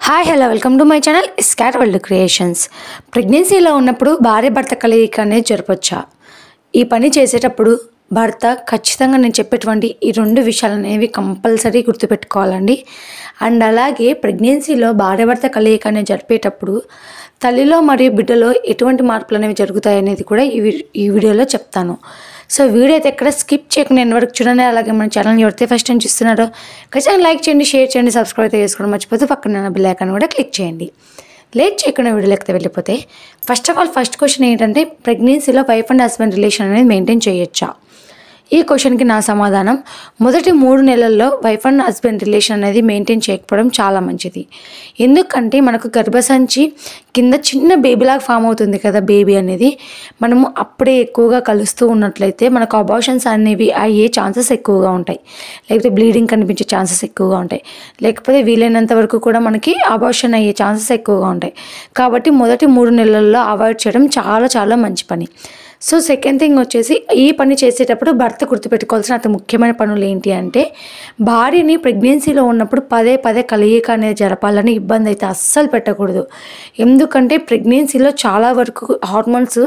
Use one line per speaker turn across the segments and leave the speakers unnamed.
Hi hello welcome to my channel Scott world creations. ప్రెగ్నెన్సీలో ఉన్నప్పుడు భార్య భర్త కలయిక అనేది జరపొచ్చా? ఈ పని చేసేటప్పుడు భర్త ఖచ్చితంగా నేను చెప్పేటువంటి ఈ రెండు విషయాలు అనేవి కంపల్సరీ గుర్తుపెట్టుకోవాలండి. అండ్ అలాగే ప్రెగ్నెన్సీలో భార్య భర్త కలయిక అనేది జరిపేటప్పుడు తల్లిలో మరియు బిడ్డలో ఎటువంటి మార్పులు అనేవి జరుగుతాయి అనేది కూడా ఈ వీడియోలో చెప్తాను. సో వీడియో అయితే ఎక్కడ స్కిప్ చేయకుండా ఎన్ని వరకు చూడండి. అలాగే మన ఛానల్ ఎవరైతే ఫస్ట్ టైం చూస్తున్నారో ఖచ్చితంగా లైక్ చేయండి, షేర్ చేయండి, సబ్స్క్రైబ్ అయితే చేసుకోవడం మర్చిపోతే పక్కన బెల్ ఐకాన్ కూడా క్లిక్ చేయండి. లేట్ చేయకుండా వీడియోలోకి వెళ్ళిపోతే ఫస్ట్ క్వశ్చన్ ఏంటంటే, ప్రెగ్నెన్సీలో వైఫ్ అండ్ హస్బెండ్ రిలేషన్ అనేది మెయింటైన్ చేయొచ్చా? ఈ క్వశ్చన్కి నా సమాధానం, మొదటి 3 నెలల్లో వైఫ్ అండ్ హస్బెండ్ రిలేషన్ అనేది మెయింటైన్ చేయకపోవడం చాలా మంచిది. ఎందుకంటే మనకు గర్భసంచి కింద చిన్న బేబీలాగా ఫామ్ అవుతుంది కదా బేబీ అనేది. మనము అప్పుడే ఎక్కువగా కలుస్తూ ఉన్నట్లయితే మనకు అబార్షన్స్ అనేవి అయ్యే ఛాన్సెస్ ఎక్కువగా ఉంటాయి, లేకపోతే బ్లీడింగ్ కనిపించే ఛాన్సెస్ ఎక్కువగా ఉంటాయి, లేకపోతే వీలైనంత వరకు కూడా మనకి అబార్షన్ అయ్యే ఛాన్సెస్ ఎక్కువగా ఉంటాయి. కాబట్టి మొదటి 3 నెలల్లో అవాయిడ్ చేయడం చాలా చాలా మంచి పని. సో సెకండ్ థింగ్ వచ్చేసి, ఈ పని చేసేటప్పుడు భర్త గుర్తుపెట్టుకోవాల్సిన అతి ముఖ్యమైన పనులు ఏంటి అంటే, భార్యని ప్రెగ్నెన్సీలో ఉన్నప్పుడు పదే పదే కలయిక అనేది జరపాలని ఇబ్బంది అయితే అస్సలు పెట్టకూడదు. ఎందుకంటే ప్రెగ్నెన్సీలో చాలా వరకు హార్మోన్స్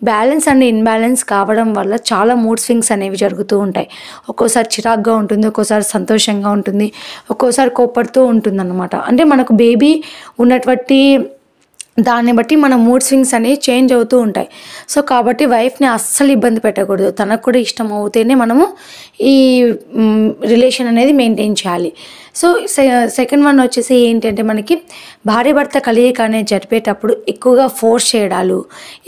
బ్యాలెన్స్ అండ్ ఇన్బ్యాలెన్స్ కావడం వల్ల చాలా మూడ్ స్వింగ్స్ అనేవి జరుగుతూ ఉంటాయి. ఒక్కోసారి చిరాగ్గా ఉంటుంది, ఒక్కోసారి సంతోషంగా ఉంటుంది, ఒక్కోసారి కోపడుతూ ఉంటుంది అన్నమాట. అంటే మనకు బేబీ ఉన్నటువంటి దాన్ని బట్టి మన మూడ్ స్వింగ్స్ అనేవి చేంజ్ అవుతూ ఉంటాయి. సో కాబట్టి వైఫ్ని అస్సలు ఇబ్బంది పెట్టకూడదు. తనకు కూడా ఇష్టం అవుతేనే మనము ఈ రిలేషన్ అనేది మెయింటైన్ చేయాలి. సో సెకండ్ వన్ వచ్చేసి ఏంటంటే, మనకి భార్య భర్త కలయిక అనేది జరిపేటప్పుడు ఎక్కువగా ఫోర్స్ చేయడాలు,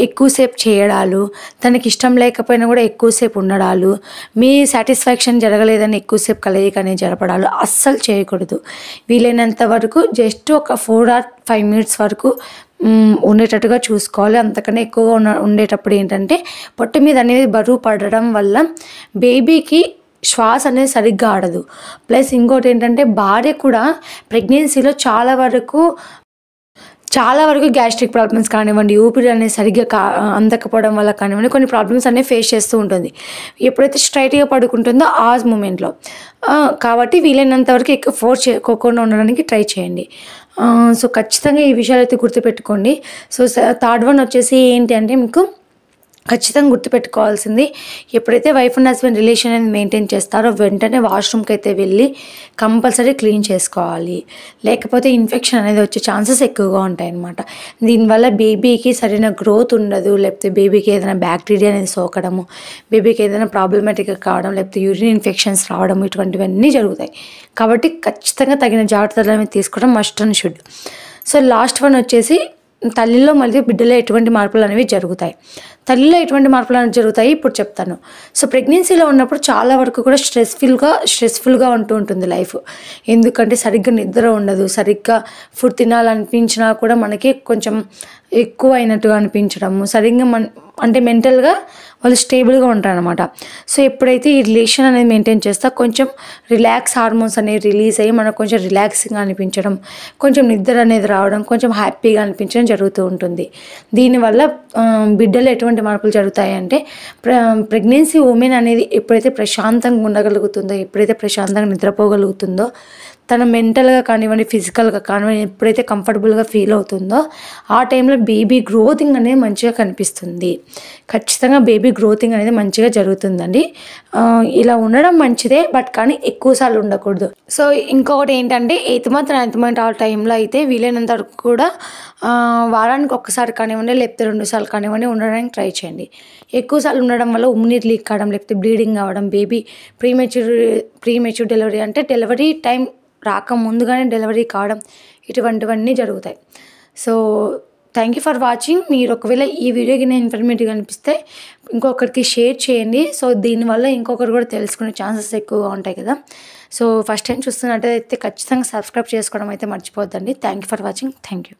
ఎక్కువసేపు చేయడాలు, తనకి ఇష్టం లేకపోయినా కూడా ఎక్కువసేపు ఉండడాలు, మీ సాటిస్ఫాక్షన్ జరగలేదని ఎక్కువసేపు కలయిక అనేది జరపడాలు అస్సలు చేయకూడదు. వీలైనంత వరకు జస్ట్ ఒక 4 or 5 minutes వరకు ఉండేటట్టుగా చూసుకోవాలి. అంతకన్నా ఎక్కువగా ఉండేటప్పుడు ఏంటంటే, పొట్ట మీద అనేది బరువు పడడం వల్ల బేబీకి శ్వాస అనేది సరిగ్గా ఆడదు. ప్లస్ ఇంకోటి ఏంటంటే, భార్య కూడా ప్రెగ్నెన్సీలో చాలా వరకు గ్యాస్ట్రిక్ ప్రాబ్లమ్స్ కానివ్వండి, ఊపిరి అనేది సరిగ్గా అందకపోవడం వల్ల కానివ్వండి, కొన్ని ప్రాబ్లమ్స్ అనేవి ఫేస్ చేస్తూ ఉంటుంది ఎప్పుడైతే స్ట్రైట్గా పడుకుంటుందో ఆ మూమెంట్లో. కాబట్టి వీలైనంత వరకు ఎక్కువ ఫోర్స్ చేయకోకుండా ఉండడానికి ట్రై చేయండి. సో ఖచ్చితంగా ఈ విషయాలు అయితే గుర్తుపెట్టుకోండి. సో థర్డ్ వన్ వచ్చేసి ఏంటి అంటే, మీకు ఖచ్చితంగా గుర్తుపెట్టుకోవాల్సింది, ఎప్పుడైతే వైఫ్ అండ్ హస్బెండ్ రిలేషన్ అనేది మెయింటైన్ చేస్తారో వెంటనే వాష్రూమ్కి అయితే వెళ్ళి కంపల్సరీ క్లీన్ చేసుకోవాలి. లేకపోతే ఇన్ఫెక్షన్ అనేది వచ్చే ఛాన్సెస్ ఎక్కువగా ఉంటాయన్నమాట. దీనివల్ల బేబీకి సరైన గ్రోత్ ఉండదు, లేకపోతే బేబీకి ఏదైనా బ్యాక్టీరియా అనేది సోకడము, బేబీకి ఏదైనా ప్రాబ్లమాటిక్గా కావడం, లేకపోతే యూరిన్ ఇన్ఫెక్షన్స్ రావడం, ఇటువంటివన్నీ జరుగుతాయి. కాబట్టి ఖచ్చితంగా తగిన జాగ్రత్తలు అనేవి తీసుకోవడం must and should. So last one వచ్చేసి, తల్లిలో మరియు బిడ్డలో ఎటువంటి మార్పులు అనేవి జరుగుతాయి. తల్లిలో ఎటువంటి మార్పులు అనేవి జరుగుతాయి ఇప్పుడు చెప్తాను. సో ప్రెగ్నెన్సీలో ఉన్నప్పుడు చాలా వరకు కూడా స్ట్రెస్ఫుల్గా ఉంటుంది లైఫ్. ఎందుకంటే సరిగ్గా నిద్ర ఉండదు, సరిగ్గా ఫుడ్ తినాలనిపించినా కూడా మనకి కొంచెం ఎక్కువ అయినట్టుగా అనిపించడము, సరిగ్గా అంటే మెంటల్గా వాళ్ళు స్టేబుల్గా ఉంటారనమాట. సో ఎప్పుడైతే ఈ రిలేషన్ అనేది మెయింటైన్ చేస్తా కొంచెం రిలాక్స్ హార్మోన్స్ అనేవి రిలీజ్ అయ్యి మనకు కొంచెం రిలాక్సింగ్గా అనిపించడం, కొంచెం నిద్ర అనేది రావడం, కొంచెం హ్యాపీగా అనిపించడం జరుగుతూ ఉంటుంది. దీనివల్ల బిడ్డలో ఎటువంటి మార్పులు జరుగుతాయి అంటే, ప్రెగ్నెన్సీ ఉమెన్ అనేది ఎప్పుడైతే ప్రశాంతంగా ఉండగలుగుతుందో, ఎప్పుడైతే ప్రశాంతంగా నిద్రపోగలుగుతుందో, తన మెంటల్గా కానివ్వండి, ఫిజికల్గా కానివ్వండి ఎప్పుడైతే కంఫర్టబుల్గా ఫీల్ అవుతుందో ఆ టైంలో బేబీ గ్రోతింగ్ అనేది మంచిగా కనిపిస్తుంది. ఖచ్చితంగా బేబీ గ్రోతింగ్ అనేది మంచిగా జరుగుతుందండి. ఇలా ఉండడం మంచిదే, బట్ కానీ ఎక్కువసార్లు ఉండకూడదు. సో ఇంకొకటి ఏంటంటే, 8th month 9th month ఆ టైంలో అయితే వీలైనంత వరకు కూడా వారానికి ఒక్కసారి కానివ్వండి, లేకపోతే 2 సార్లు కానివ్వండి ఉండడానికి ట్రై చేయండి. ఎక్కువసార్లు ఉండడం వల్ల ఉమ్మినీరు లీక్ కావడం, లేకపోతే బ్లీడింగ్ అవ్వడం, బేబీ ప్రీమెచ్యూర్ డెలివరీ అంటే డెలివరీ టైం రాకముందుగానే డెలివరీ కావడం, ఇటువంటివన్నీ జరుగుతాయి. So thank you for watching. మీరు ఒకవేళ ఈ వీడియోకి నేను ఇన్ఫర్మేటివ్గా అనిపిస్తే ఇంకొకరికి షేర్ చేయండి. సో దీనివల్ల ఇంకొకరు కూడా తెలుసుకునే ఛాన్సెస్ ఎక్కువగా ఉంటాయి కదా. సో ఫస్ట్ టైం చూస్తున్నట్టయితే ఖచ్చితంగా సబ్స్క్రైబ్ చేసుకోవడం అయితే మర్చిపోద్దండి. Thank you for watching. Thank you.